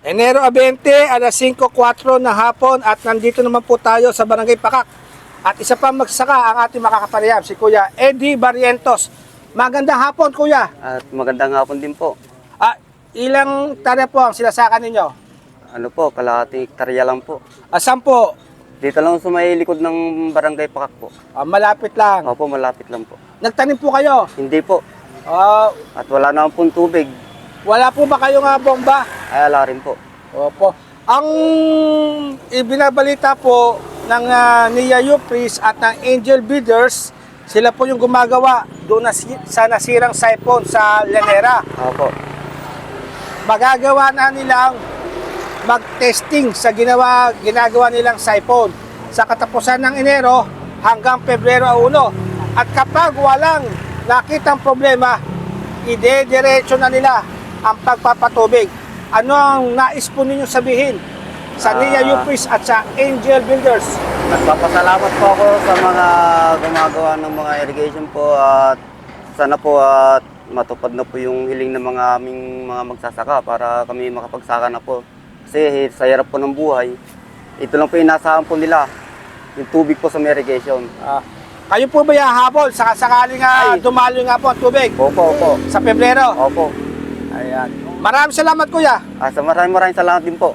Enero 20, alas 5:04 ng hapon at nandito naman po tayo sa Barangay Pakak. At isa pa magsasaka ang ating makakaparehab, si Kuya Eddie Barrientos. Magandang hapon, Kuya. At magandang hapon din po. Ilang hektarya po ang sinasakan ninyo? Ano po, kalahating hektarya lang po. Saan po? Dito lang sa may likod ng Barangay Pakak po. Malapit lang. Opo, malapit lang po. Nagtanim po kayo? Hindi po. Ah, At wala naman pong tubig. wala po ba kayong bomba? Ay, ala rin po. Opo. Ang ibinabalita po ng Nia Yupris at ng Angel Builders, sila po yung gumagawa doon sa nasirang siphon sa Llanera. Opo. Magagawa na nilang mag-testing sa ginagawa nilang siphon sa katapusan ng Enero hanggang Pebrero 1. At kapag walang nakitang problema, ide-diretso na nila ang pagpapatubig. Ano ang nais po ninyo sabihin sa Nia Yupris at sa Angel Builders? Nagpapasalamat po ako sa mga gumagawa ng mga irrigation po at sana po at matupad na po yung hiling ng mga aming mga magsasaka para kami makapagsaka na po. Kasi sa hirap po ng buhay, ito lang po yung inasahan po nila, yung tubig po sa irrigation. Kayo po ba hahabol sa sakaling dumalo nga po ang tubig? Opo, opo. Sa Pebrero? Opo. Ayan. Maraming salamat, Kuya. Maraming salamat din po.